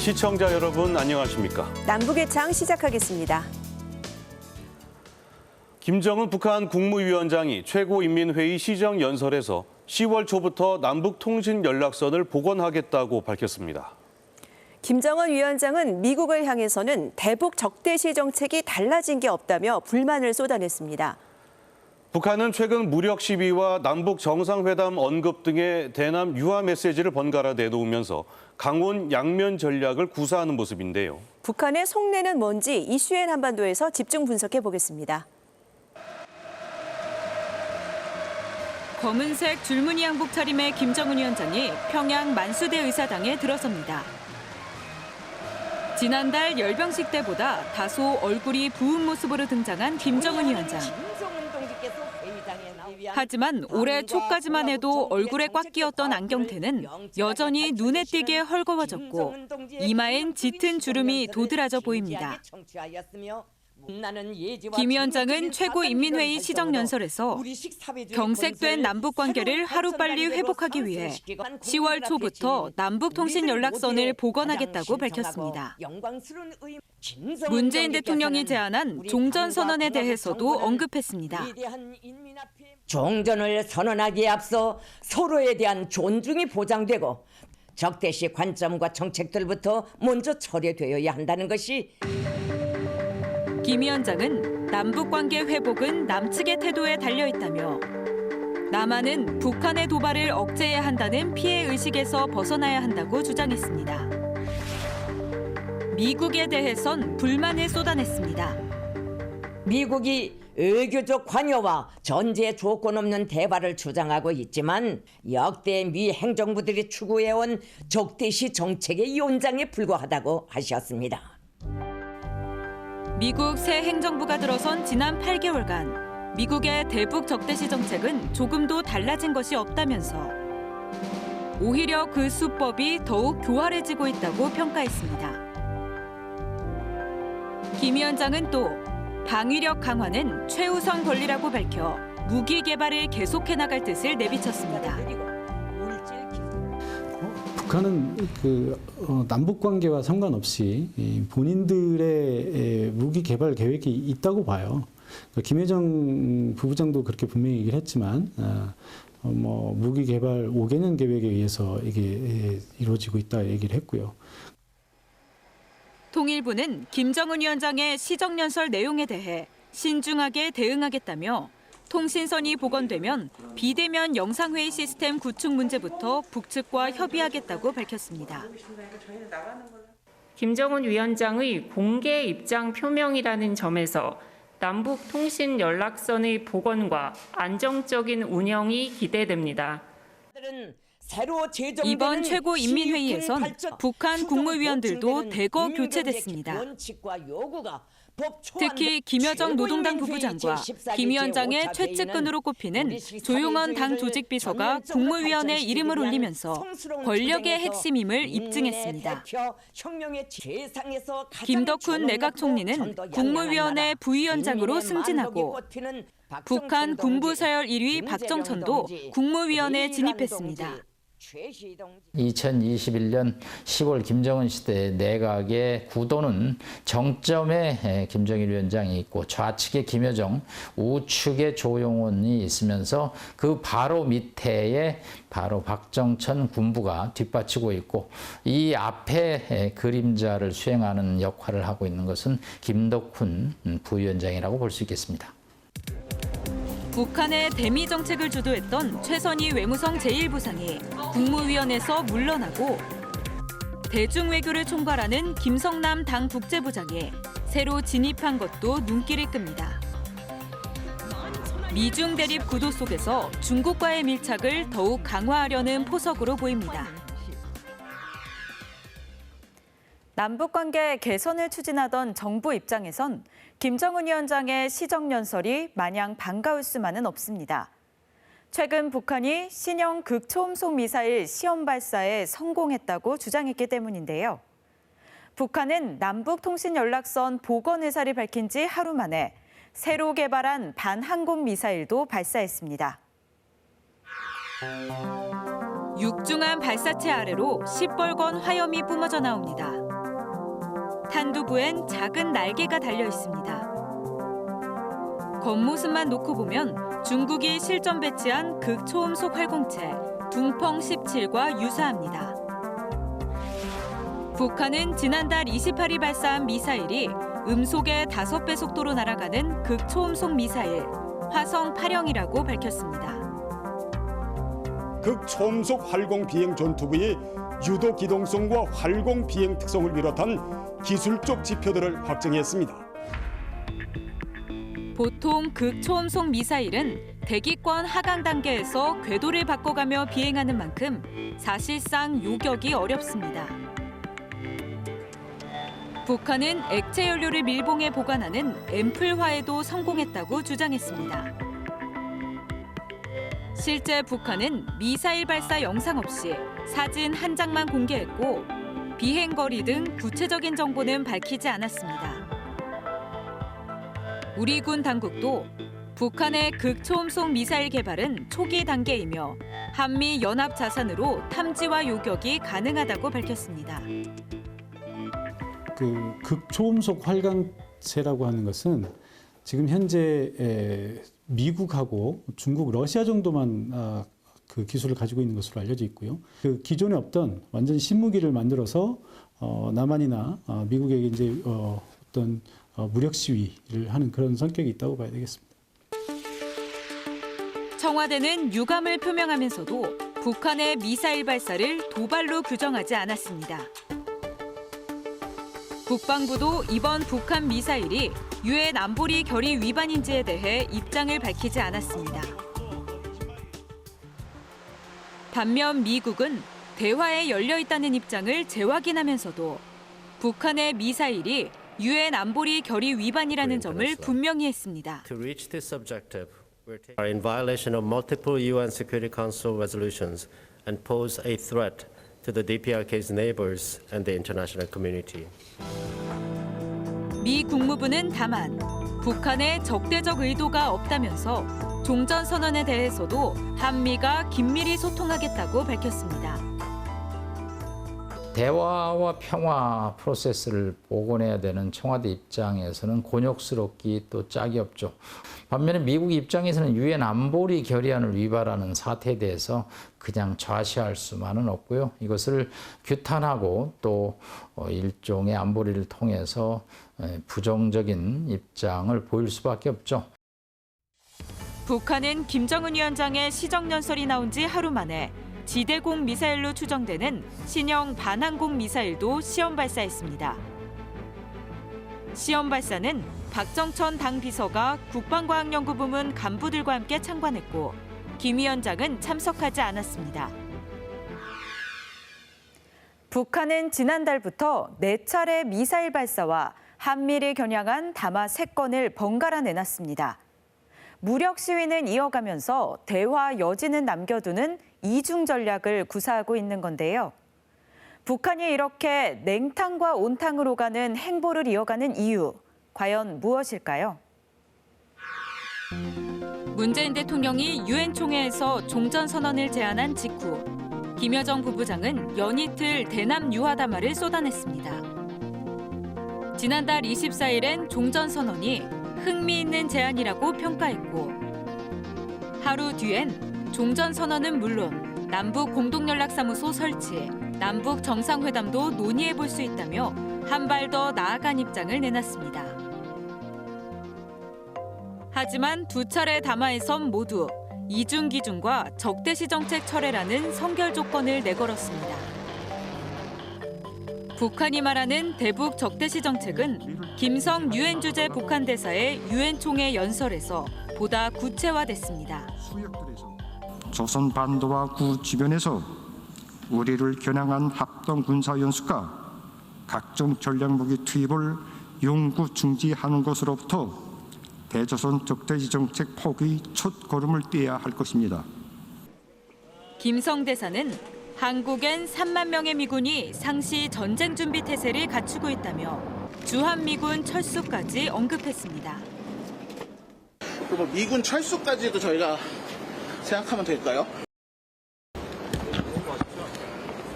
시청자 여러분 안녕하십니까? 남북의 창 시작하겠습니다. 김정은 북한 국무위원장이 최고인민회의 시정연설에서 10월 초부터 남북통신연락선을 복원하겠다고 밝혔습니다. 김정은 위원장은 미국을 향해서는 대북 적대시 정책이 달라진 게 없다며 불만을 쏟아냈습니다. 북한은 최근 무력 시위와 남북 정상회담 언급 등의 대남 유화 메시지를 번갈아 내놓으면서 강원 양면 전략을 구사하는 모습인데요. 북한의 속내는 뭔지 이슈엔 한반도에서 집중 분석해 보겠습니다. 검은색 줄무늬 양복 차림의 김정은 위원장이 평양 만수대 의사당에 들어섭니다. 지난달 열병식 때보다 다소 얼굴이 부은 모습으로 등장한 김정은 위원장. 하지만 올해 초까지만 해도 얼굴에 꽉 끼었던 안경테는 여전히 눈에 띄게 헐거워졌고 이마엔 짙은 주름이 도드라져 보입니다. 김 위원장은 최고인민회의 시정연설에서 경색된 남북관계를 하루빨리 회복하기 위해 10월 초부터 남북통신연락선을 복원하겠다고 밝혔습니다. 문재인 대통령이 제안한 종전선언에 대해서도 언급했습니다. 종전을 선언하기에 앞서 서로에 대한 존중이 보장되고 적대시 관점과 정책들부터 먼저 처리되어야 한다는 것이 김 위원장은 남북관계 회복은 남측의 태도에 달려있다며 남한은 북한의 도발을 억제해야 한다는 피해의식에서 벗어나야 한다고 주장했습니다. 미국에 대해선 불만을 쏟아냈습니다. 미국이 외교적 관여와 전제 조건 없는 대화를 주장하고 있지만 역대 미 행정부들이 추구해온 적대시 정책의 연장에 불과하다고 하셨습니다. 미국 새 행정부가 들어선 지난 8개월간 미국의 대북 적대시 정책은 조금도 달라진 것이 없다면서 오히려 그 수법이 더욱 교활해지고 있다고 평가했습니다. 김 위원장은 또 방위력 강화는 최우선 권리라고 밝혀 무기 개발을 계속해 나갈 뜻을 내비쳤습니다. 북한은 남북 관계와 상관없이 본인들의 무기 개발 계획이 있다고 봐요. 김여정 부부장도 그렇게 분명히 얘기를 했지만 무기 개발 5개년 계획에 의해서 이게 이루어지고 있다 얘기를 했고요. 통일부는 김정은 위원장의 시정연설 내용에 대해 신중하게 대응하겠다며 통신선이 복원되면 비대면 영상회의 시스템 구축 문제부터 북측과 협의하겠다고 밝혔습니다. 김정은 위원장의 공개 입장 표명이라는 점에서 남북 통신 연락선의 복원과 안정적인 운영이 기대됩니다. 이번 최고인민회의에선 북한 국무위원들도 대거 교체됐습니다. 특히 김여정 노동당 부부장과 김 위원장의 최측근으로 꼽히는 조용원 당 조직비서가 국무위원의 이름을 올리면서 권력의 핵심임을 입증했습니다. 김덕훈 내각총리는 국무위원회 부위원장으로 승진하고 북한 군부서열 1위 박정천도 국무위원회에 진입했습니다. 2021년 10월 김정은 시대 내각의 구도는 정점에 김정일 위원장이 있고 좌측에 김여정, 우측에 조용원이 있으면서 그 바로 밑에 바로 박정천 군부가 뒷받치고 있고 이 앞에 그림자를 수행하는 역할을 하고 있는 것은 김덕훈 부위원장이라고 볼 수 있겠습니다. 북한의 대미 정책을 주도했던 최선희 외무성 제1부상이 국무위원회에서 물러나고 대중외교를 총괄하는 김성남 당 국제부장이 새로 진입한 것도 눈길을 끕니다. 미중 대립 구도 속에서 중국과의 밀착을 더욱 강화하려는 포석으로 보입니다. 남북관계 개선을 추진하던 정부 입장에선 김정은 위원장의 시정연설이 마냥 반가울 수만은 없습니다. 최근 북한이 신형 극초음속 미사일 시험 발사에 성공했다고 주장했기 때문인데요. 북한은 남북통신연락선 복원 의사를 밝힌 지 하루 만에 새로 개발한 반항공 미사일도 발사했습니다. 육중한 발사체 아래로 시뻘건 화염이 뿜어져 나옵니다. 탄두부엔 작은 날개가 달려 있습니다. 겉모습만 놓고 보면 중국이 실전 배치한 극초음속 활공체 둥펑 17과 유사합니다. 북한은 지난달 28일 발사한 미사일이 음속의 5배 속도로 날아가는 극초음속 미사일 화성 8형이라고 밝혔습니다. 극초음속 활공 비행 전투부의 유도 기동성과 활공 비행 특성을 비롯한 기술적 지표들을 확정했습니다. 보통 극초음속 미사일은 대기권 하강 단계에서 궤도를 바꿔가며 비행하는 만큼 사실상 요격이 어렵습니다. 북한은 액체 연료를 밀봉해 보관하는 앰플화에도 성공했다고 주장했습니다. 실제 북한은 미사일 발사 영상 없이 사진 한 장만 공개했고 비행 거리 등 구체적인 정보는 밝히지 않았습니다. 우리 군 당국도 북한의 극초음속 미사일 개발은 초기 단계이며 한미 연합 자산으로 탐지와 요격이 가능하다고 밝혔습니다. 그 극초음속 활강체라고 하는 것은 지금 현재 미국하고 중국, 러시아 정도만 그 기술을 가지고 있는 것으로 알려져 있고요. 그 기존에 없던 완전 신무기를 만들어서 남한이나 미국에게 이제 어떤 무력 시위를 하는 그런 성격이 있다고 봐야 되겠습니다. 청와대는 유감을 표명하면서도 북한의 미사일 발사를 도발로 규정하지 않았습니다. 국방부도 이번 북한 미사일이 유엔 안보리 결의 위반인지에 대해 입장을 밝히지 않았습니다. 반면 미국은 대화에 열려 있다는 입장을 재확인하면서도 북한의 미사일이 유엔 안보리 결의 위반이라는 점을 분명히 했습니다. To reach this objective, are in violation of multiple UN Security Council resolutions and pose a threat to the DPRK's neighbors and the international community. 미 국무부는 다만 북한의 적대적 의도가 없다면서 종전선언에 대해서도 한미가 긴밀히 소통하겠다고 밝혔습니다. 대화와 평화 프로세스를 복원해야 되는 청와대 입장에서는 곤욕스럽기 또 짝이 없죠. 반면에 미국 입장에서는 유엔 안보리 결의안을 위반하는 사태에 대해서 그냥 좌시할 수만은 없고요. 이것을 규탄하고 또 일종의 안보리를 통해서 부정적인 입장을 보일 수밖에 없죠. 북한은 김정은 위원장의 시정연설이 나온 지 하루 만에 지대공 미사일로 추정되는 신형 반항공 미사일도 시험 발사했습니다. 시험 발사는 박정천 당 비서가 국방과학연구부문 간부들과 함께 참관했고 김 위원장은 참석하지 않았습니다. 북한은 지난달부터 4차례 미사일 발사와 한미를 겨냥한 담화 3건을 번갈아 내놨습니다. 무력 시위는 이어가면서 대화 여지는 남겨두는 이중 전략을 구사하고 있는 건데요. 북한이 이렇게 냉탕과 온탕으로 가는 행보를 이어가는 이유, 과연 무엇일까요? 문재인 대통령이 유엔 총회에서 종전선언을 제안한 직후 김여정 부부장은 연이틀 대남 유화 담화를 쏟아냈습니다. 지난달 24일엔 종전선언이 흥미있는 제안이라고 평가했고 하루 뒤엔 종전선언은 물론 남북 공동연락사무소 설치, 남북 정상회담도 논의해볼 수 있다며 한 발 더 나아간 입장을 내놨습니다. 하지만 두 차례 담화에선 모두 이중 기준과 적대시 정책 철회라는 선결 조건을 내걸었습니다. 북한이 말하는 대북 적대시 정책은 김성 유엔 주재 북한 대사의 유엔 총회 연설에서 보다 구체화됐습니다. 조선 반도와 구 주변에서 우리를 겨냥한 합동 군사 연습과 각종 전략무기 투입을永久 중지하는 것으로부터 대조선 적대시 정책 포기 첫 걸음을 떼야 할 것입니다. 김성 대사는 한국엔 3만 명의 미군이 상시 전쟁 준비 태세를 갖추고 있다며 주한미군 철수까지 언급했습니다. 그럼 미군 철수까지도 저희가 생각하면 될까요?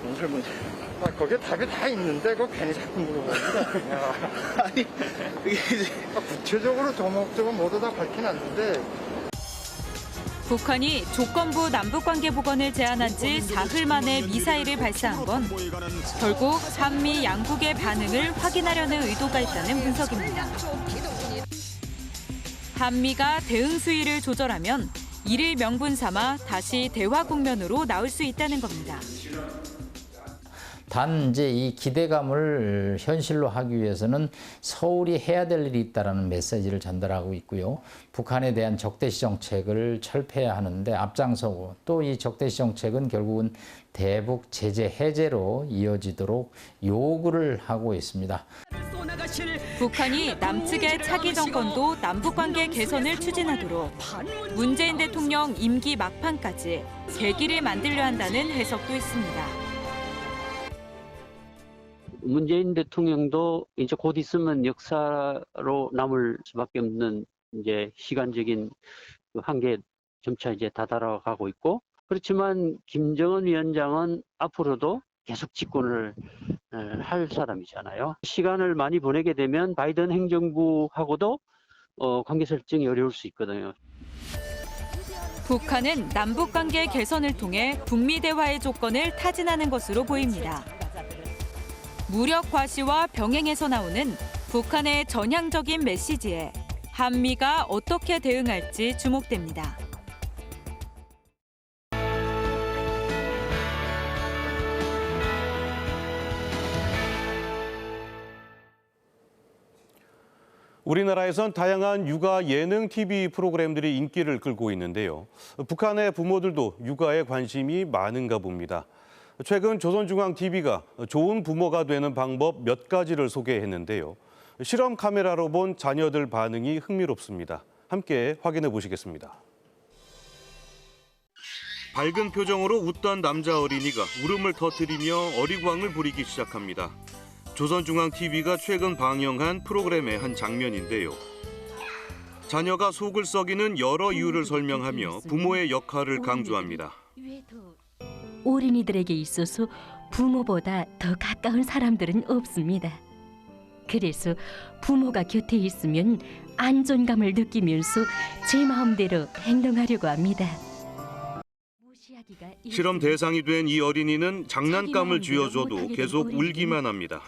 너무 설명해. 거기에 답이 다 있는데 그거 괜히 자꾸 물어봅니다. 아니 이게 이제 구체적으로 저 목적은 모두 다 밝힌 않는데 북한이 조건부 남북관계 복원을 제안한 지 사흘 만에 미사일을 발사한 건 결국 한미 양국의 반응을 확인하려는 의도가 있다는 분석입니다. 한미가 대응 수위를 조절하면 이를 명분 삼아 다시 대화 국면으로 나올 수 있다는 겁니다. 단 이제 이 기대감을 현실로 하기 위해서는 서울이 해야 될 일이 있다라는 메시지를 전달하고 있고요. 북한에 대한 적대시 정책을 철폐해야 하는데 앞장서고 또 이 적대시 정책은 결국은 대북 제재 해제로 이어지도록 요구를 하고 있습니다. 북한이 남측의 차기 정권도 남북관계 개선을 추진하도록 문재인 대통령 임기 막판까지 계기를 만들려 한다는 해석도 있습니다. 문재인 대통령도 이제 곧 있으면 역사로 남을 수밖에 없는 이제 시간적인 한계에 점차 이제 다다라가고 있고, 그렇지만 김정은 위원장은 앞으로도 계속 집권을 할 사람이잖아요. 시간을 많이 보내게 되면 바이든 행정부하고도 관계 설정이 어려울 수 있거든요. 북한은 남북관계 개선을 통해 북미 대화의 조건을 타진하는 것으로 보입니다. 무력 과시와 병행에서 나오는 북한의 전향적인 메시지에 한미가 어떻게 대응할지 주목됩니다. 우리나라에선 다양한 육아 예능 TV 프로그램들이 인기를 끌고 있는데요. 북한의 부모들도 육아에 관심이 많은가 봅니다. 최근 조선중앙TV가 좋은 부모가 되는 방법 몇 가지를 소개했는데요. 실험 카메라로 본 자녀들 반응이 흥미롭습니다. 함께 확인해 보시겠습니다. 밝은 표정으로 웃던 남자 어린이가 울음을 터뜨리며 어리광을 부리기 시작합니다. 조선중앙TV가 최근 방영한 프로그램의 한 장면인데요. 자녀가 속을 썩이는 여러 이유를 설명하며 부모의 역할을 강조합니다. 어린이들에게 있어서 부모보다 더 가까운 사람들은 없습니다. 그래서 부모가 곁에 있으면 안정감을 느끼면서 제 마음대로 행동하려고 합니다. 실험 대상이 된 이 어린이는 장난감을 쥐어줘도 계속 울기만 합니다.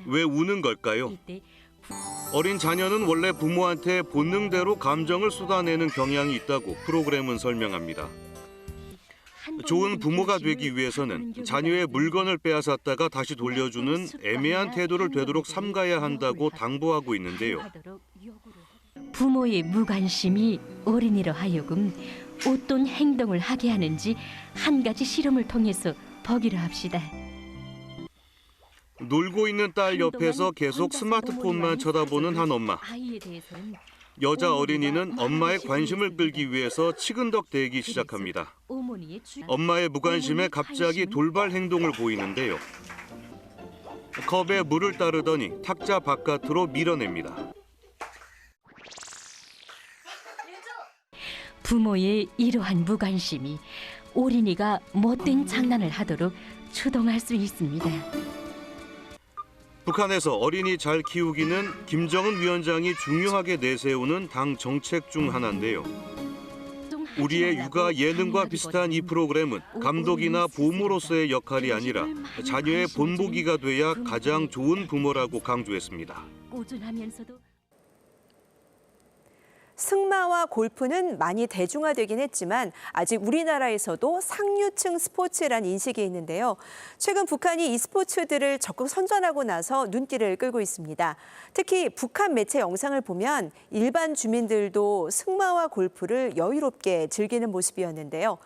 왜 우는 걸까요? 어린 자녀는 원래 부모한테 본능대로 감정을 쏟아내는 경향이 있다고 프로그램은 설명합니다. 좋은 부모가 되기 위해서는 자녀의 물건을 빼앗았다가 다시 돌려주는 애매한 태도를 되도록 삼가야 한다고 당부하고 있는데요. 부모의 무관심이 어린이로 하여금 어떤 행동을 하게 하는지 한 가지 실험을 통해서 보기로 합시다. 놀고 있는 딸 옆에서 계속 스마트폰만 쳐다보는 한 엄마. 여자 어린이는 엄마의 관심을 끌기 위해서 치근덕대기 시작합니다. 엄마의 무관심에 갑자기 돌발 행동을 보이는데요. 컵에 물을 따르더니 탁자 바깥으로 밀어냅니다. 부모의 이러한 무관심이 어린이가 못된 장난을 하도록 추동할 수 있습니다. 북한에서 어린이 잘 키우기는 김정은 위원장이 중요하게 내세우는 당 정책 중 하나인데요. 우리의 육아 예능과 비슷한 이 프로그램은 감독이나 보모로서의 역할이 아니라 자녀의 본보기가 돼야 가장 좋은 부모라고 강조했습니다. 승마와 골프는 많이 대중화되긴 했지만 아직 우리나라에서도 상류층 스포츠란 인식이 있는데요. 최근 북한이 이 스포츠들을 적극 선전하고 나서 눈길을 끌고 있습니다. 특히 북한 매체 영상을 보면 일반 주민들도 승마와 골프를 여유롭게 즐기는 모습이었는데요.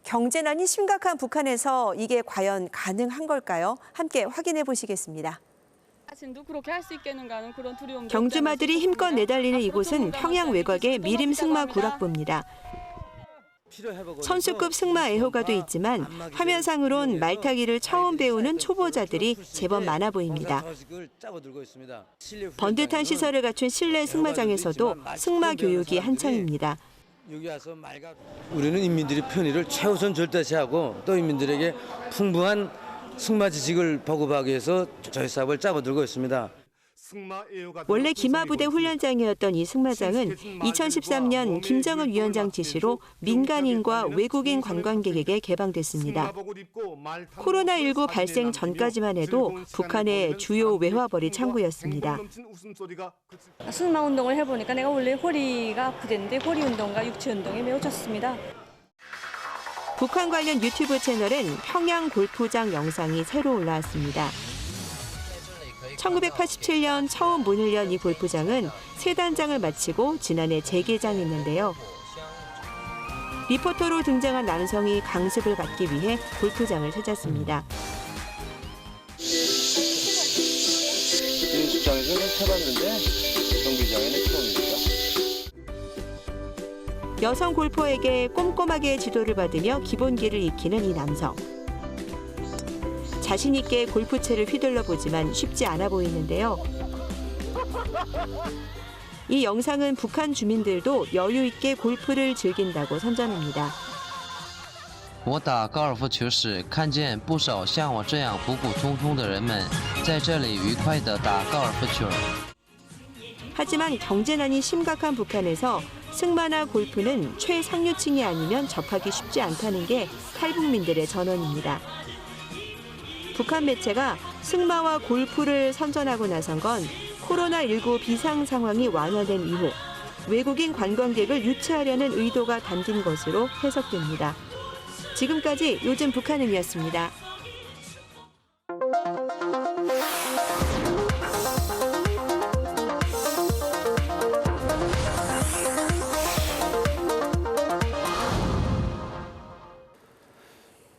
경제난이 심각한 북한에서 이게 과연 가능한 걸까요? 함께 확인해 보시겠습니다. 경주마들이 힘껏 내달리는 이곳은 평양 외곽의 미림 승마 구락부입니다. 선수급 승마 애호가도 있지만 화면상으론 말타기를 처음 배우는 초보자들이 제법 많아 보입니다. 번듯한 시설을 갖춘 실내 승마장에서도 승마 교육이 한창입니다. 우리는 인민들이 편의를 최우선 절대시하고 또 인민들에게 풍부한 승마 지식을 보급하기 위해서 저희 사업을 잡아들고 있습니다. 원래 기마부대 훈련장이었던 이 승마장은 2013년 김정은 위원장 지시로 민간인과 외국인 관광객에게 개방됐습니다. 코로나19 발생 전까지만 해도 북한의 주요 외화벌이 창구였습니다. 승마 운동을 해보니까 내가 원래 허리가 아프던데 허리 운동과 육체 운동에 매우 좋습니다. 북한 관련 유튜브 채널엔 평양 골프장 영상이 새로 올라왔습니다. 1987년 처음 문을 연 이 골프장은 세 단장을 마치고 지난해 재개장했는데요. 리포터로 등장한 남성이 강습을 받기 위해 골프장을 찾았습니다. 연습장에서는 해봤는데 경기장에는 처음입니다. 여성 골퍼에게 꼼꼼하게 지도를 받으며 기본기를 익히는 이 남성. 자신 있게 골프채를 휘둘러 보지만 쉽지 않아 보이는데요. 이 영상은 북한 주민들도 여유 있게 골프를 즐긴다고 선전합니다. 我打高尔夫球时，看见不少像我这样普普通通的人们在这里愉快地打高尔夫球。 하지만 경제난이 심각한 북한에서 승마나 골프는 최상류층이 아니면 접하기 쉽지 않다는 게 탈북민들의 전언입니다. 북한 매체가 승마와 골프를 선전하고 나선 건 코로나19 비상 상황이 완화된 이후 외국인 관광객을 유치하려는 의도가 담긴 것으로 해석됩니다. 지금까지 요즘 북한은이었습니다.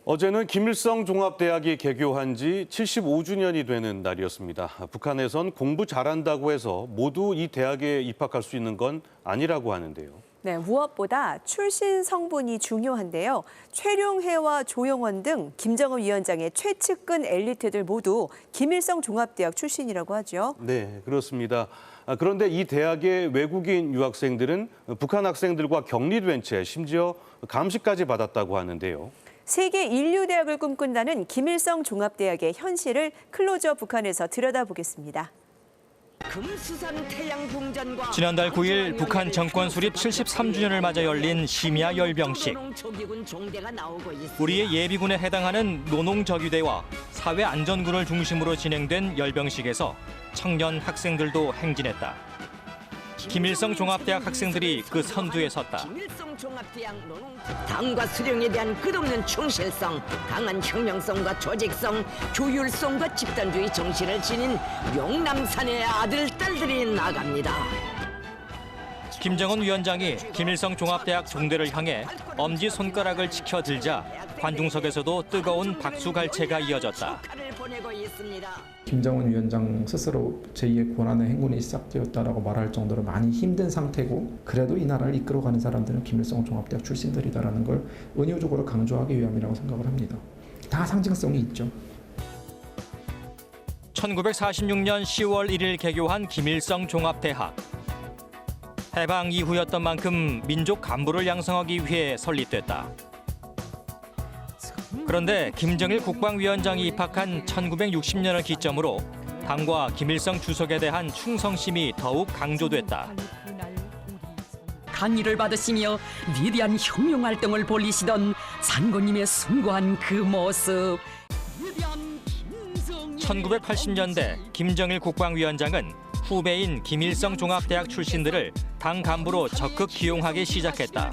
어제는 김일성 종합대학이 개교한 지 75주년이 되는 날이었습니다. 북한에선 공부 잘한다고 해서 모두 이 대학에 입학할 수 있는 건 아니라고 하는데요. 네, 무엇보다 출신 성분이 중요한데요. 최룡해와 조용원 등 김정은 위원장의 최측근 엘리트들 모두 김일성 종합대학 출신이라고 하죠. 네, 그렇습니다. 그런데 이 대학의 외국인 유학생들은 북한 학생들과 격리된 채 심지어 감시까지 받았다고 하는데요. 세계 인류대학을 꿈꾼다는 김일성 종합대학의 현실을 클로즈업 북한에서 들여다보겠습니다. 지난달 9일 북한 정권 수립 73주년을 맞아 열린 심야 열병식. 우리의 예비군에 해당하는 노농적유대와 사회안전군을 중심으로 진행된 열병식에서 청년 학생들도 행진했다. 김일성 종합대학 학생들이 그 선두에 섰다. 당과 수령에 대한 끝없는 충실성, 강한 혁명성과 조직성, 조율성과 집단주의 정신을 지닌 용남산의 아들, 딸들이 나갑니다. 김정은 위원장이 김일성 종합대학 종대를 향해 엄지손가락을 치켜들자 관중석에서도 뜨거운 박수갈채가 이어졌다. 김정은 위원장 스스로 제2의 고난의 행군이 시작되었다라고 말할 정도로 많이 힘든 상태고 그래도 이 나라를 이끌어가는 사람들은 김일성 종합대학 출신들이다라는 걸 은유적으로 강조하기 위함이라고 생각을 합니다. 다 상징성이 있죠. 1946년 10월 1일 개교한 김일성 종합대학. 해방 이후였던 만큼 민족 간부를 양성하기 위해 설립됐다. 그런데 김정일 국방위원장이 입학한 1960년을 기점으로 당과 김일성 주석에 대한 충성심이 더욱 강조됐다. 강의를 받으시며 위대한 혁명활동을 벌이시던 산고님의 숭고한 그 모습. 1980년대 김정일 국방위원장은 후배인 김일성 종합대학 출신들을 당 간부로 적극 기용하기 시작했다.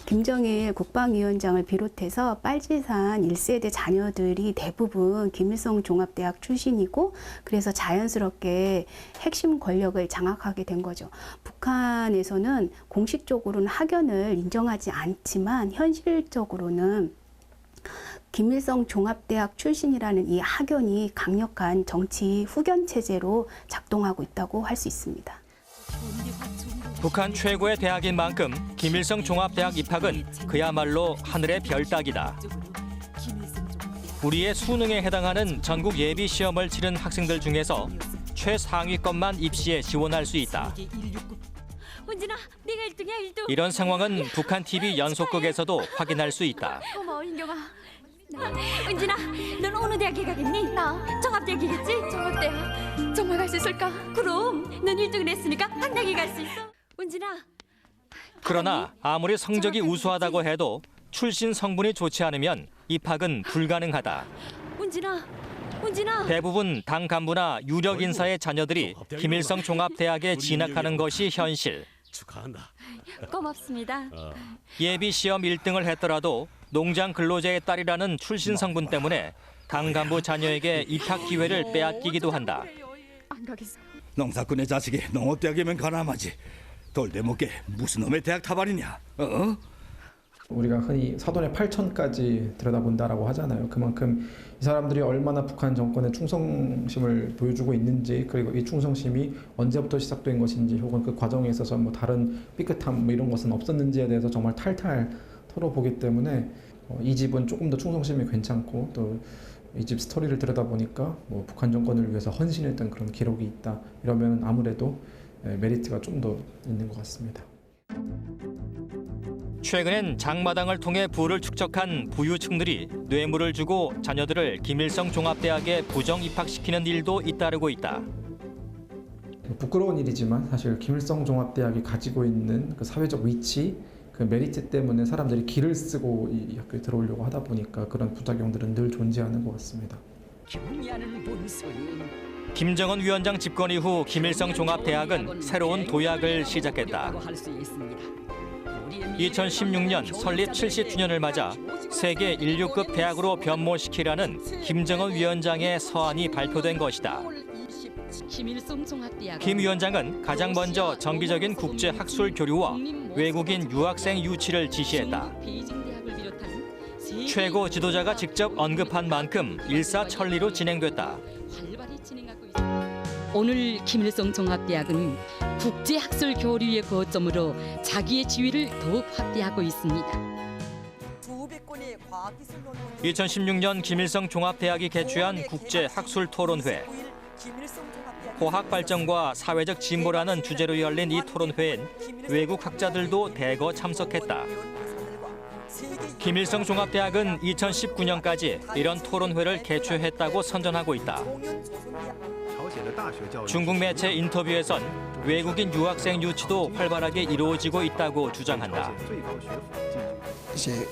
김정일 국방위원장을 비롯해서 빨치산 1세대 자녀들이 대부분 김일성 종합대학 출신이고 그래서 자연스럽게 핵심 권력을 장악하게 된 거죠. 북한에서는 공식적으로는 학연을 인정하지 않지만 현실적으로는 김일성 종합대학 출신이라는 이 학연이 강력한 정치 후견 체제로 작동하고 있다고 할 수 있습니다. 북한 최고의 대학인 만큼 김일성 종합대학 입학은 그야말로 하늘의 별 따기다. 우리의 수능에 해당하는 전국 예비 시험을 치른 학생들 중에서 최상위권만 입시에 지원할 수 있다. 은진아, 내가 1등이야, 1등. 이런 상황은 북한 TV 연속극에서도 확인할 수 있다. 어머, 인경아. 은진아, 넌 어느 대학에 가겠니? 나 종합대학이겠지? 종합대학? 정말 갈 수 있을까? 그럼 넌 1등을 했으니까 당당히 갈 수 있어. 은진아. 그러나 아무리 성적이 우수하다고 해도 출신 성분이 좋지 않으면 입학은 불가능하다. 은진아. 대부분 당 간부나 유력 인사의 자녀들이 김일성 종합대학에 진학하는 것이 현실. 축하한다. 고맙습니다. 예비 시험 1등을 했더라도 농장 근로자의 딸이라는 출신 성분 때문에 당 간부 자녀에게 입학 기회를 빼앗기기도 한다. 안 가겠어요. 농사꾼의 자식이 농업대학이면 가람하지. 돌대목게 무슨 놈의 대학 타발이냐? 우리가 흔히 사돈의 8천까지 들여다본다라고 하잖아요. 그만큼 이 사람들이 얼마나 북한 정권에 충성심을 보여주고 있는지, 그리고 이 충성심이 언제부터 시작된 것인지, 혹은 그 과정에 있어서 뭐 다른 삐끗함 뭐 이런 것은 없었는지에 대해서 정말 탈탈 털어보기 때문에 이 집은 조금 더 충성심이 괜찮고, 또 이 집 스토리를 들여다보니까 뭐 북한 정권을 위해서 헌신했던 그런 기록이 있다. 이러면 아무래도 메리트가 좀 더 있는 것 같습니다. 최근엔 장마당을 통해 부를 축적한 부유층들이 뇌물을 주고 자녀들을 김일성 종합대학에 부정 입학시키는 일도 잇따르고 있다. 부끄러운 일이지만 사실 김일성 종합대학이 가지고 있는 그 사회적 위치, 그 메리트 때문에 사람들이 기를 쓰고 이 학교에 들어오려고 하다 보니까 그런 부작용들은 늘 존재하는 것 같습니다. 김정은 위원장 집권 이후 김일성 종합대학은 새로운 도약을 시작했다. 2016년 설립 70주년을 맞아 세계 인류급 대학으로 변모시키라는 김정은 위원장의 서한이 발표된 것이다. 김 위원장은 가장 먼저 정기적인 국제 학술 교류와 외국인 유학생 유치를 지시했다. 최고 지도자가 직접 언급한 만큼 일사천리로 진행됐다. 오늘 김일성 종합대학은 국제학술 교류의 거점으로 자기의 지위를 더욱 확대하고 있습니다. 2016년 김일성 종합대학이 개최한 국제학술토론회. 고학 발전과 사회적 진보라는 주제로 열린 이 토론회엔 외국 학자들도 대거 참석했다. 김일성 종합대학은 2019년까지 이런 토론회를 개최했다고 선전하고 있다. 중국 매체 인터뷰에선 외국인 유학생 유치도 활발하게 이루어지고 있다고 주장한다. 이제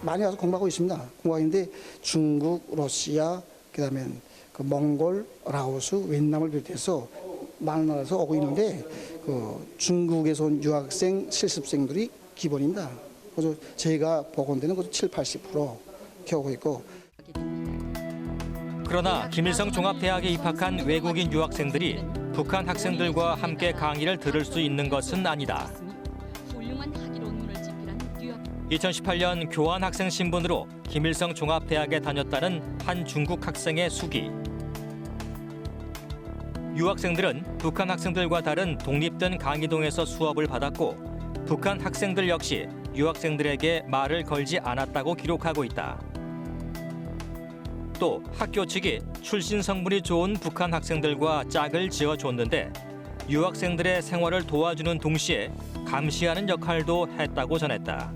많이 와서 공부하고 있습니다. 공부하고 있는데 중국, 러시아, 그다음에 그 몽골, 라오스, 베트남을 비롯해서 많은 나라에서 오고 있는데 그 중국에서 온 유학생 실습생들이 기본입니다. 그래서 제가 보건대는 것도 70~80% 이렇게 오고 있고. 그러나 김일성 종합대학에 입학한 외국인 유학생들이 북한 학생들과 함께 강의를 들을 수 있는 것은 아니다. 2018년 교환 학생 신분으로 김일성 종합대학에 다녔다는 한 중국 학생의 수기. 유학생들은 북한 학생들과 다른 독립된 강의동에서 수업을 받았고 북한 학생들 역시 유학생들에게 말을 걸지 않았다고 기록하고 있다. 또 학교 측이 출신 성분이 좋은 북한 학생들과 짝을 지어줬는데 유학생들의 생활을 도와주는 동시에 감시하는 역할도 했다고 전했다.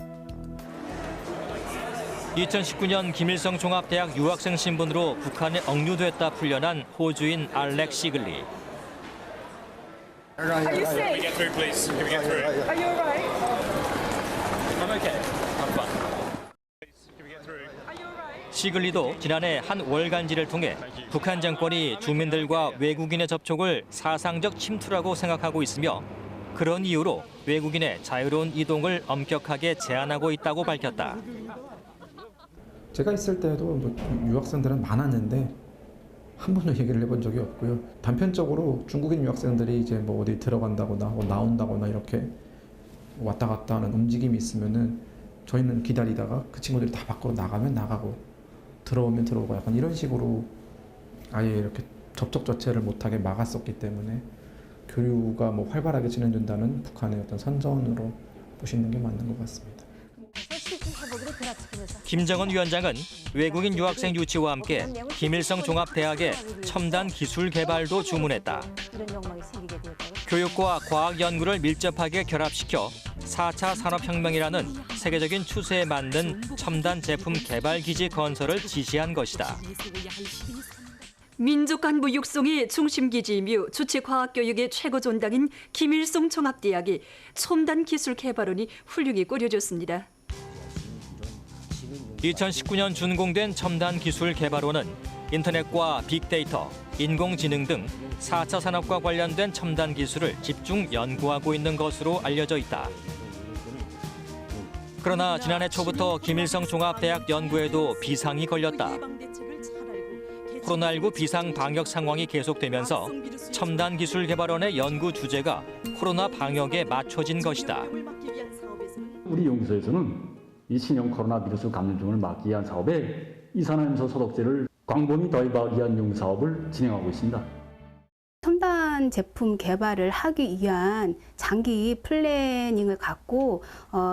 2019년 김일성 종합대학 유학생 신분으로 북한에 억류됐다 풀려난 호주인 알렉 시글리. Are you sick? Can we get through, please? Can we get through? Are you alright? I'm okay. I'm fine. 시글리도 지난해 한 월간지를 통해 북한 정권이 주민들과 외국인의 접촉을 사상적 침투라고 생각하고 있으며 그런 이유로 외국인의 자유로운 이동을 엄격하게 제한하고 있다고 밝혔다. 제가 있을 때도 뭐 유학생들은 많았는데 한 번도 얘기를 해본 적이 없고요. 단편적으로 중국인 유학생들이 이제 뭐 어디 들어간다거나 뭐 나온다거나 이렇게 왔다 갔다 하는 움직임이 있으면은 저희는 기다리다가 그 친구들이 다 밖으로 나가면 나가고 들어오면 들어오고 약간 이런 식으로 아예 이렇게 접촉 자체를 못하게 막았었기 때문에 교류가 뭐 활발하게 진행된다는 북한의 어떤 선전으로 보시는 게 맞는 것 같습니다. 김정은 위원장은 외국인 유학생 유치와 함께 김일성 종합대학에 첨단 기술 개발도 주문했다. 교육과 과학 연구를 밀접하게 결합시켜 4차 산업혁명이라는 세계적인 추세에 맞는 첨단 제품 개발 기지 건설을 지시한 것이다. 민족간부 육성의 중심기지이며 주체과학교육의 최고 존당인 김일성 종합대학이 첨단 기술 개발원이 훌륭히 꾸려졌습니다. 2019년 준공된 첨단 기술 개발원은 인터넷과 빅데이터, 인공지능 등 4차 산업과 관련된 첨단 기술을 집중 연구하고 있는 것으로 알려져 있다. 그러나 지난해 초부터 김일성 종합대학 연구에도 비상이 걸렸다. 코로나19 비상 방역 상황이 계속되면서 첨단 기술 개발원의 연구 주제가 코로나 방역에 맞춰진 것이다. 우리 연구소에서는 이 신형 코로나 바이러스 감염증을 막기 위한 사업에 이산화염소 소독제를 광범위 도입하기 위한 연구 사업을 진행하고 있습니다. 첨단 제품 개발을 하기 위한 장기 플래닝을 갖고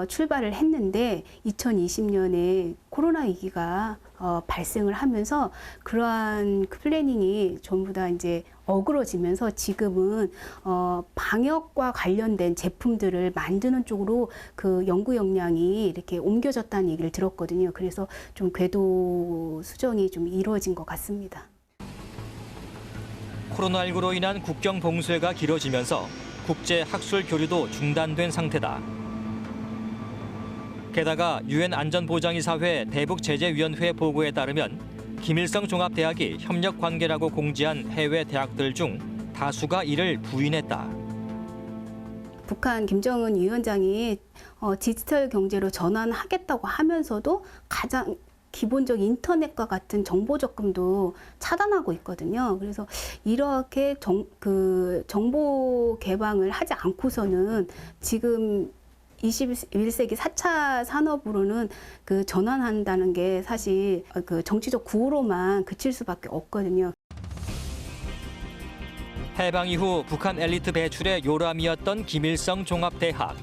출발을 했는데 2020년에 코로나 위기가 발생을 하면서 그러한 그 플래닝이 전부 다 이제 어그러지면서 지금은 방역과 관련된 제품들을 만드는 쪽으로 그 연구 역량이 이렇게 옮겨졌다는 얘기를 들었거든요. 그래서 좀 궤도 수정이 좀 이루어진 것 같습니다. 코로나19로 인한 국경 봉쇄가 길어지면서 국제 학술 교류도 중단된 상태다. 게다가 유엔 안전보장이사회 대북제재위원회 보고에 따르면 김일성 종합대학이 협력 관계라고 공지한 해외 대학들 중 다수가 이를 부인했다. 북한 김정은 위원장이 디지털 경제로 전환하겠다고 하면서도 가장 기본적 인터넷과 같은 정보 접근도 차단하고 있거든요. 그래서 이렇게 정보 개방을 하지 않고서는 지금 21세기 4차 산업으로는 그 전환한다는 게 사실 그 정치적 구호로만 그칠 수밖에 없거든요. 해방 이후 북한 엘리트 배출의 요람이었던 김일성 종합대학.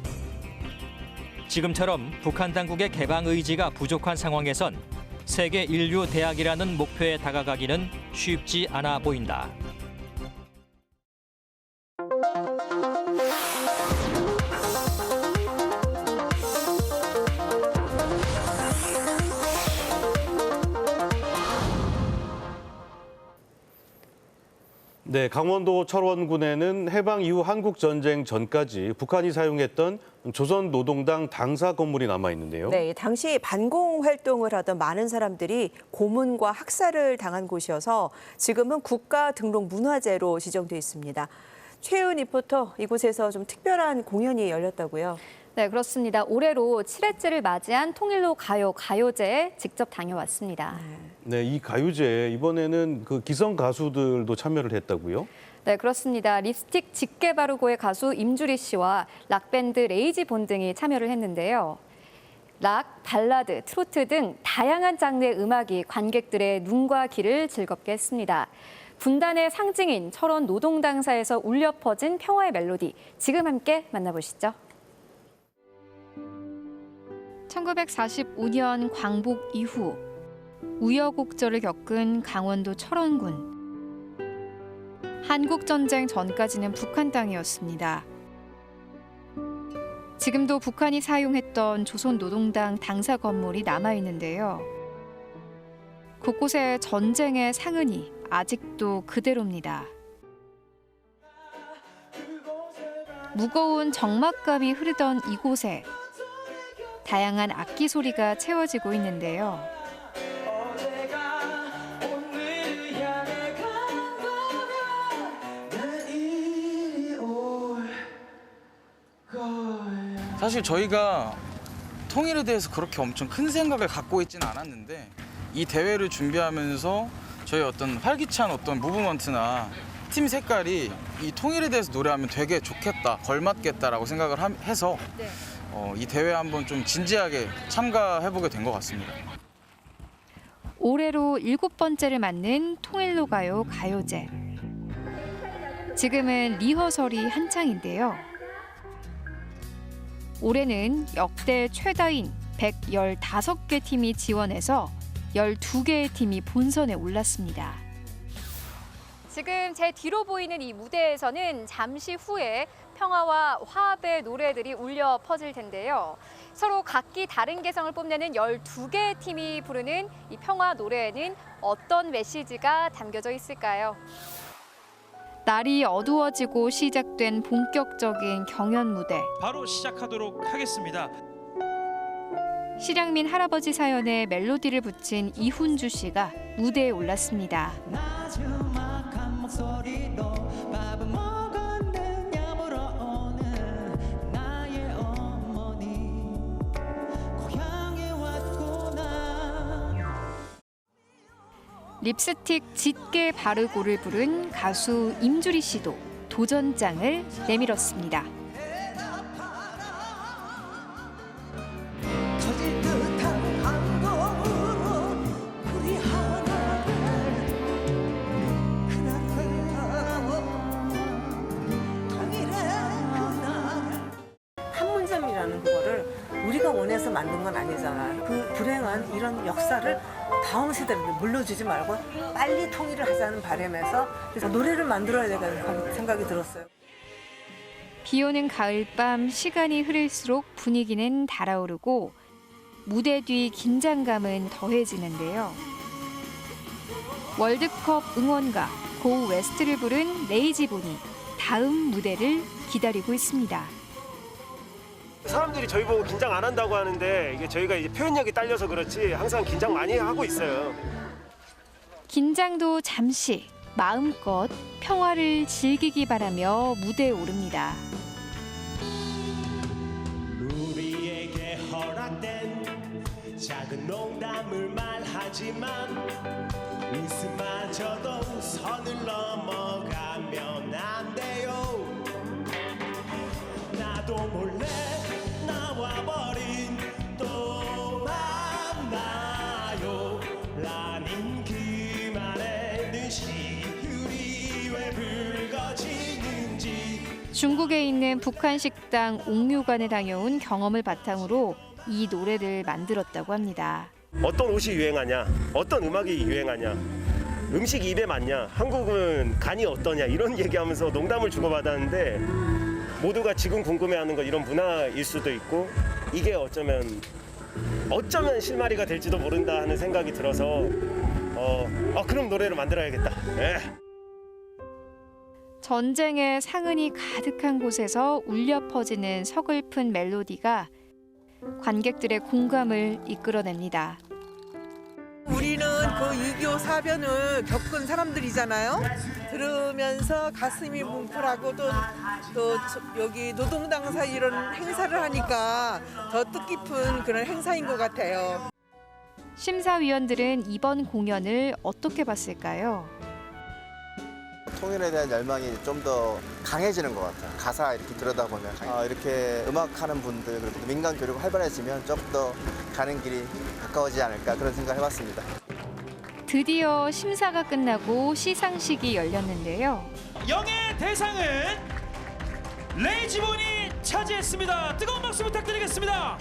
지금처럼 북한 당국의 개방 의지가 부족한 상황에선 세계 인류 대학이라는 목표에 다가가기는 쉽지 않아 보인다. 네, 강원도 철원군에는 해방 이후 한국전쟁 전까지 북한이 사용했던 조선노동당 당사 건물이 남아 있는데요. 네, 당시 반공 활동을 하던 많은 사람들이 고문과 학살을 당한 곳이어서 지금은 국가 등록 문화재로 지정돼 있습니다. 최은 리포터, 이곳에서 좀 특별한 공연이 열렸다고요? 네, 그렇습니다. 올해로 7회째를 맞이한 통일로 가요제에 직접 다녀왔습니다. 네, 이 가요제 이번에는 그 기성 가수들도 참여를 했다고요? 네, 그렇습니다. 립스틱 짙게 바르고의 가수 임주리 씨와 락밴드 레이지 본 등이 참여를 했는데요. 락, 발라드, 트로트 등 다양한 장르의 음악이 관객들의 눈과 귀를 즐겁게 했습니다. 분단의 상징인 철원 노동당사에서 울려 퍼진 평화의 멜로디, 지금 함께 만나보시죠. 1945년 광복 이후 우여곡절을 겪은 강원도 철원군. 한국전쟁 전까지는 북한 땅이었습니다. 지금도 북한이 사용했던 조선노동당 당사 건물이 남아있는데요. 곳곳에 전쟁의 상흔이 아직도 그대로입니다. 무거운 적막감이 흐르던 이곳에 다양한 악기 소리가 채워지고 있는데요. 사실 저희가 통일에 대해서 그렇게 엄청 큰 생각을 갖고 있지는 않았는데 이 대회를 준비하면서 저희 어떤 활기찬 어떤 무브먼트나 팀 색깔이 이 통일에 대해서 노래하면 되게 좋겠다, 걸맞겠다라고 생각을 해서 이 대회에 한번 좀 진지하게 참가해보게 된 것 같습니다. 올해로 7번째를 맞는 통일로 가요 가요제. 지금은 리허설이 한창인데요. 올해는 역대 최다인 115개 팀이 지원해서 12개의 팀이 본선에 올랐습니다. 지금 제 뒤로 보이는 이 무대에서는 잠시 후에 평화와 화합의 노래들이 울려 퍼질 텐데요. 서로 각기 다른 개성을 뽐내는 12개의 팀이 부르는 이 평화 노래에는 어떤 메시지가 담겨져 있을까요? 날이 어두워지고 시작된 본격적인 경연 무대. 바로 시작하도록 하겠습니다. 실향민 할아버지 사연에 멜로디를 붙인 이훈주 씨가 무대에 올랐습니다. 립스틱 짙게 바르고를 부른 가수 임주리 씨도 도전장을 내밀었습니다. 판문점이라는 그거를 우리가 원해서 만든 건 아니잖아요. 그 불행한 이런 역사를 다음 세대를 물려주지 말고 빨리 통일을 하자는 바람에서 그래서 노래를 만들어야 되겠다는 생각이 들었어요. 비 오는 가을밤 시간이 흐를수록 분위기는 달아오르고 무대 뒤 긴장감은 더해지는데요. 월드컵 응원가 고 웨스트를 부른 레이지본이 다음 무대를 기다리고 있습니다. 사람들이 저희 보고 긴장 안 한다고 하는데 이게 저희가 이제 표현력이 딸려서 그렇지 항상 긴장 많이 하고 있어요. 긴장도 잠시 마음껏 평화를 즐기기 바라며 무대에 오릅니다. 우리에게 허락된 작은 농담을 말하지만 웃음마저도 선을 넘어가면 안 돼요. 나도 몰래 나와버린 또 만나요 라는 그 말에 눈시울이 왜 붉어지는지. 중국에 있는 북한 식당 옥류관에 다녀온 경험을 바탕으로 이 노래를 만들었다고 합니다. 어떤 옷이 유행하냐, 어떤 음악이 유행하냐, 음식 입에 맞냐, 한국은 간이 어떠냐 이런 얘기하면서 농담을 주고받았는데 모두가 지금 궁금해하는 건 이런 문화일 수도 있고 이게 어쩌면 실마리가 될지도 모른다 하는 생각이 들어서 그럼 노래를 만들어야겠다. 네. 전쟁의 상흔이 가득한 곳에서 울려 퍼지는 서글픈 멜로디가 관객들의 공감을 이끌어냅니다. 우리는 그 6.25 사변을 겪은 사람들이잖아요. 들으면서 가슴이 뭉클하고 또 여기 노동당사 이런 행사를 하니까 더 뜻깊은 그런 행사인 것 같아요. 심사위원들은 이번 공연을 어떻게 봤을까요? 통일에 대한 열망이 좀 더 강해지는 것 같아요. 가사 이렇게 들여다보면 이렇게 음악하는 분들 그리고 민간 교류가 활발해지면 좀 더 가는 길이 가까워지지 않을까 그런 생각을 해봤습니다. 드디어 심사가 끝나고 시상식이 열렸는데요. 영예의 대상은 레이지본이 차지했습니다. 뜨거운 박수 부탁드리겠습니다.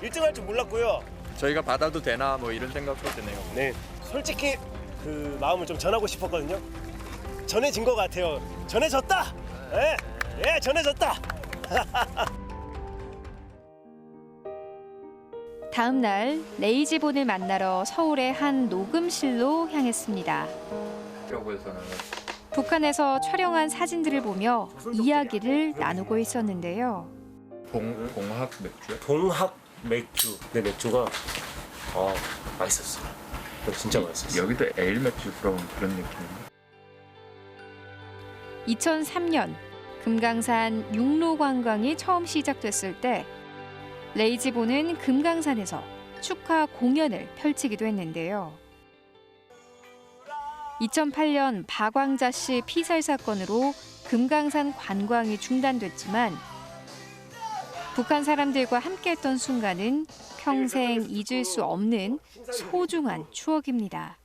1등 할 줄 몰랐고요. 저희가 받아도 되나 뭐 이런 생각도 드네요. 네, 솔직히 그 마음을 좀 전하고 싶었거든요. 전해진 것 같아요. 전해졌다. 예, 전해졌다. 다음 날 레이지본을 만나러 서울의 한 녹음실로 향했습니다. 북한에서 촬영한 사진들을 보며 이야기를 나누고 있었는데요. 동학 맥주요? 동학 맥주. 내 맥주가 맛있었어요. 진짜 맛있었어요. 여기도 에일 맥주 그런 느낌인데. 2003년 금강산 육로 관광이 처음 시작됐을 때 레이지본은 금강산에서 축하 공연을 펼치기도 했는데요. 2008년 박광자 씨 피살 사건으로 금강산 관광이 중단됐지만 북한 사람들과 함께했던 순간은 평생 잊을 수 없는 소중한 추억입니다.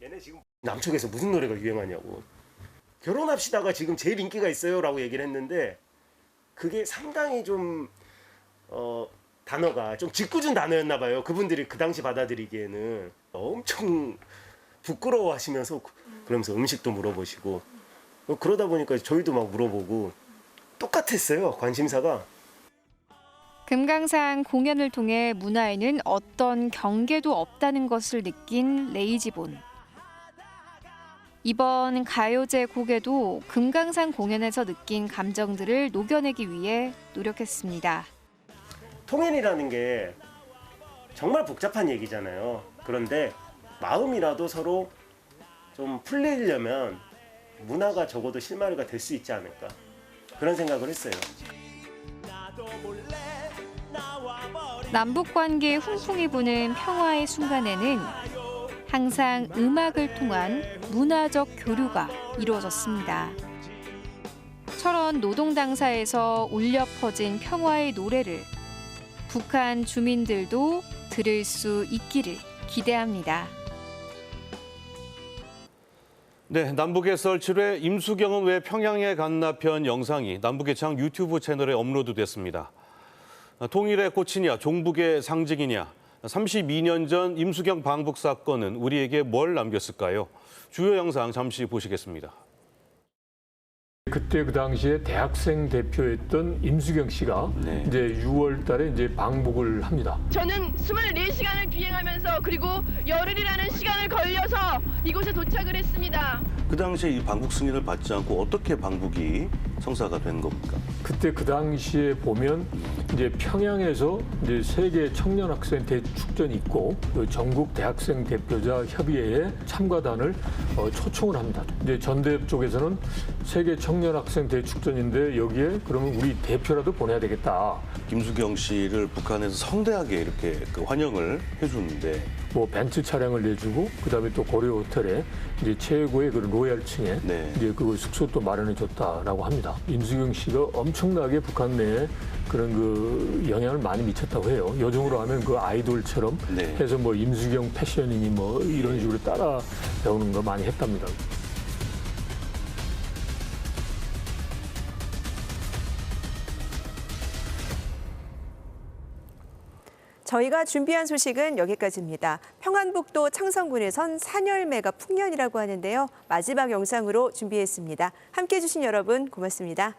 남쪽에서 무슨 노래가 유행하냐고. 결혼합시다가 지금 제일 인기가 있어요 라고 얘기를 했는데 그게 상당히 좀 단어가 좀 짓궂은 단어였나 봐요. 그분들이 그 당시 받아들이기에는 엄청 부끄러워하시면서 그러면서 음식도 물어보시고 그러다 보니까 저희도 막 물어보고 똑같았어요, 관심사가. 금강산 공연을 통해 문화에는 어떤 경계도 없다는 것을 느낀 레이지본. 이번 가요제 곡에도 금강산 공연에서 느낀 감정들을 녹여내기 위해 노력했습니다. 통일이라는 게 정말 복잡한 얘기잖아요. 그런데 마음이라도 서로 좀 풀리려면 문화가 적어도 실마리가 될 수 있지 않을까, 그런 생각을 했어요. 남북 관계에 훈풍이 부는 평화의 순간에는 항상 음악을 통한 문화적 교류가 이루어졌습니다. 철원 노동당사에서 울려 퍼진 평화의 노래를 북한 주민들도 들을 수 있기를 기대합니다. 네, 남북의 설 7회 임수경은 왜 평양에 갔나 편 영상이 남북의 창 유튜브 채널에 업로드됐습니다. 통일의 꽃이냐 종북의 상징이냐, 32년 전 임수경 방북 사건은 우리에게 뭘 남겼을까요? 주요 영상 잠시 보시겠습니다. 그때 그 당시에 대학생 대표였던 임수경 씨가 이제 6월 달에 이제 방북을 합니다. 저는 24시간을 비행하면서 그리고 열흘이라는 시간을 걸려서 이곳에 도착을 했습니다. 그 당시에 이 방북 승인을 받지 않고 어떻게 방북이 성사가 된 겁니까? 그때 그 당시에 보면 이제 평양에서 이제 세계 청년 학생 대축전이 있고 전국 대학생 대표자 협의회에 참가단을 초청을 합니다. 이제 전대협 쪽에서는 세계 청년 학생 대축전인데 여기에 그러면 우리 대표라도 보내야 되겠다. 김수경 씨를 북한에서 성대하게 이렇게 환영을 해주는데 뭐 벤츠 차량을 내주고 그다음에 또 고려 호텔에 이제 최고의 그런 로얄층에 이제 그 숙소도 마련해 줬다라고 합니다. 임수경 씨가 엄청나게 북한 내에 그런 그 영향을 많이 미쳤다고 해요. 요즘으로 하면 그 아이돌처럼 해서 뭐 임수경 패션이니 뭐 이런 식으로 따라 배우는 거 많이 했답니다. 저희가 준비한 소식은 여기까지입니다. 평안북도 창성군에선 산열매가 풍년이라고 하는데요. 마지막 영상으로 준비했습니다. 함께해 주신 여러분 고맙습니다.